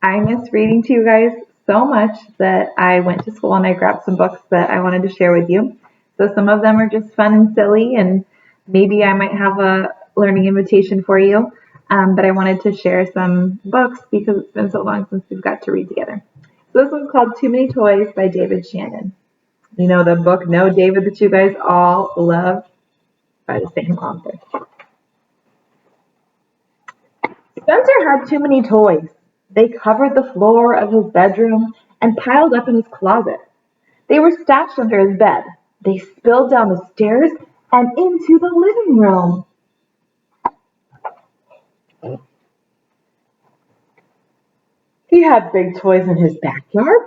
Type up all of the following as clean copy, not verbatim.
I miss reading to you guys so much that I went to school and I grabbed some books that I wanted to share with you. So some of them are just fun and silly, and maybe I might have a learning invitation for you. But I wanted to share some books because it's been so long since we've got to read together. So this one's called Too Many Toys by David Shannon. You know the book No David that you guys all love by the same author. Spencer had too many toys. They covered the floor of his bedroom and piled up in his closet. They were stashed under his bed. They spilled down the stairs and into the living room. He had big toys in his backyard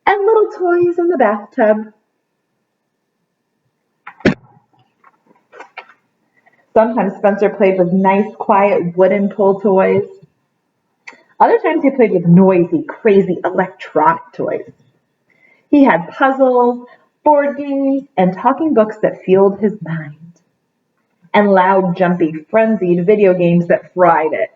and little toys in the bathtub. Sometimes Spencer played with nice, quiet wooden pull toys. Other times he played with noisy, crazy electronic toys. He had puzzles, board games, and talking books that fueled his mind, and loud, jumpy, frenzied video games that fried it.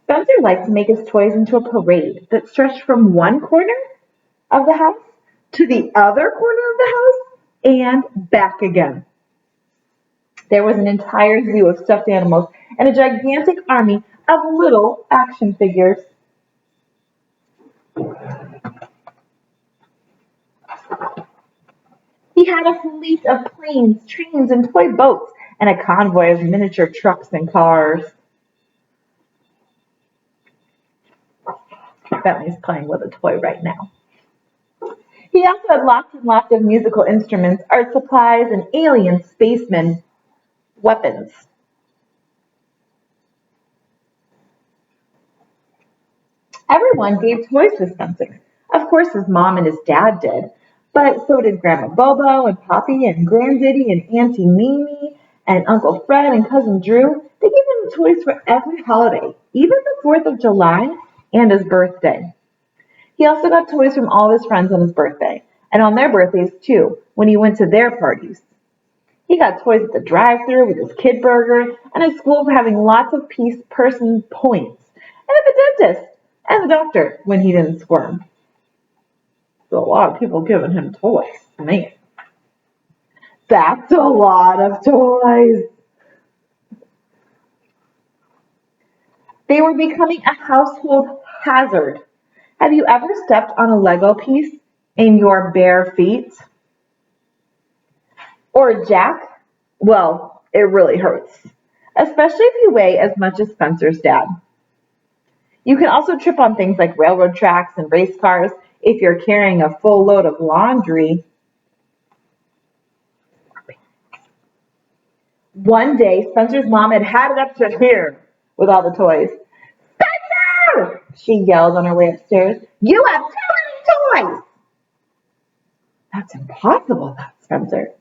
Spencer liked to make his toys into a parade that stretched from one corner of the house to the other corner of the house and back again. There was an entire zoo of stuffed animals and a gigantic army of little action figures. He had a fleet of planes, trains, and toy boats, and a convoy of miniature trucks and cars. Bentley's playing with a toy right now. He also had lots and lots of musical instruments, art supplies, and alien spacemen weapons. Everyone gave toys to Spencer. Of course, his mom and his dad did, but so did Grandma Bobo and Poppy and Granddaddy and Auntie Mimi and Uncle Fred and Cousin Drew. They gave him toys for every holiday, even the 4th of July and his birthday. He also got toys from all his friends on his birthday, and on their birthdays too, when he went to their parties. He got toys at the drive-thru with his kid burger, and at school for having lots of person points, and at the dentist and the doctor when he didn't squirm. So a lot of people giving him toys. Man, that's a lot of toys. They were becoming a household hazard. Have you ever stepped on a Lego piece in your bare feet? Or a jack? Well, it really hurts, especially if you weigh as much as Spencer's dad. You can also trip on things like railroad tracks and race cars if you're carrying a full load of laundry. One day, Spencer's mom had it up to here with all the toys. Spencer! She yelled on her way upstairs. You have too many toys! That's impossible, thought Spencer.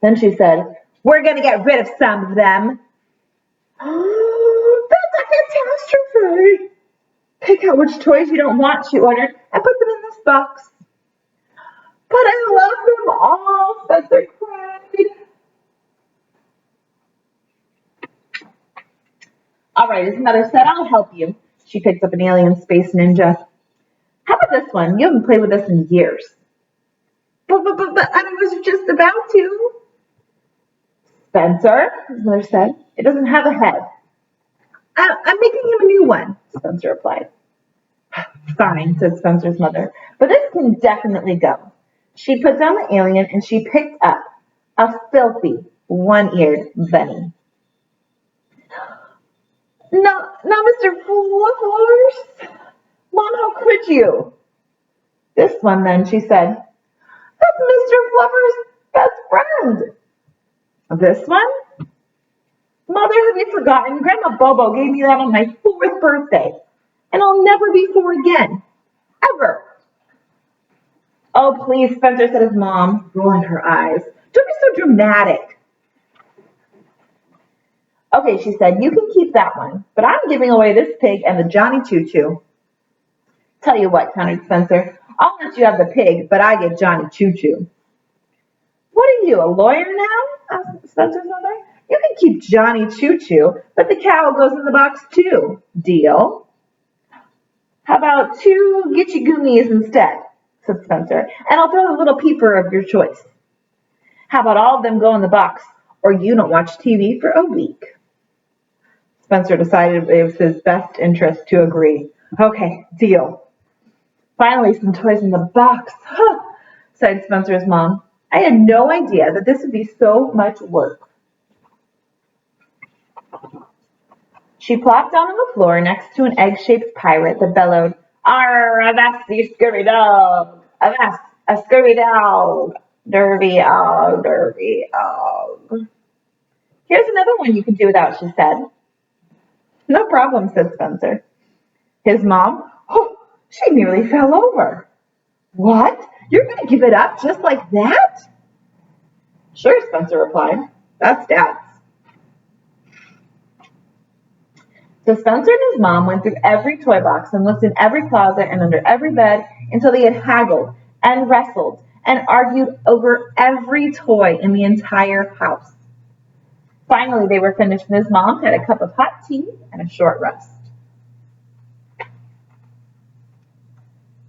Then she said, we're going to get rid of some of them. That's a catastrophe. Pick out which toys you don't want, she ordered, and put them in this box. But I love them all, Spencer cried. All right, his mother said, I'll help you. She picked up an alien space ninja. How about this one? You haven't played with this in years. But I was just about to. Spencer, his mother said, it doesn't have a head. I'm making him a new one, Spencer replied. Fine, said Spencer's mother, but this can definitely go. She put down the alien and she picked up a filthy, one-eared bunny. No, Mr. Fluffers. Mom, how could you? This one then, she said. That's Mr. Fluffer's best friend. This one? Mother, have you forgotten? Grandma Bobo gave me that on my 4th birthday. And I'll never be 4 again. Ever. Oh, please, Spencer, said his mom, rolling her eyes. Don't be so dramatic. Okay, she said, you can keep that one, but I'm giving away this pig and the Johnny Choo Choo. Tell you what, countered Spencer, I'll let you have the pig, but I get Johnny Choo Choo. What are you, a lawyer now? Asked Spencer's mother. You can keep Johnny Choo Choo, but the cow goes in the box too. Deal? How about two Gitchy Goomies instead, said Spencer, and I'll throw the little peeper of your choice. How about all of them go in the box, or you don't watch TV for a week? Spencer decided it was his best interest to agree. Okay, deal. Finally, some toys in the box, sighed Spencer's mom. I had no idea that this would be so much work. She plopped down on the floor next to an egg-shaped pirate that bellowed, Arr, avast, you scurvy dog! Avast, a scurvy dog! Dervy, og, dervy, og. Here's another one you could do without, she said. No problem, said Spencer. His mom, she nearly fell over. What? You're going to give it up just like that? Sure, Spencer replied. That's Dad's. So Spencer and his mom went through every toy box and looked in every closet and under every bed until they had haggled and wrestled and argued over every toy in the entire house. Finally, they were finished and his mom had a cup of hot tea and a short rest.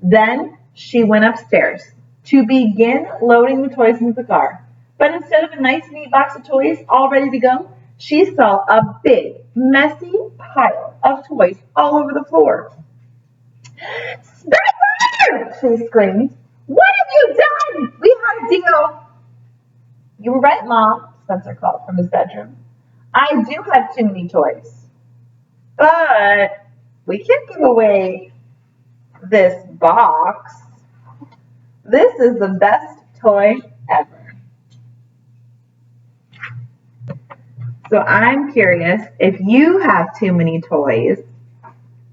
Then she went upstairs to begin loading the toys into the car. But instead of a nice, neat box of toys all ready to go, she saw a big, messy pile of toys all over the floor. Spencer! She screamed. What have you done? We had a deal. You were right, Mom, Spencer called from his bedroom. I do have too many toys. But we can't give away this box. This is the best toy ever. So I'm curious, if you have too many toys,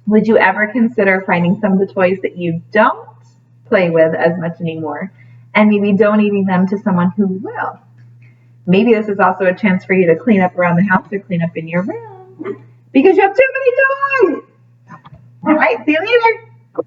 would you ever consider finding some of the toys that you don't play with as much anymore and maybe donating them to someone who will? Maybe this is also a chance for you to clean up around the house or clean up in your room because you have too many toys. All right, see you later.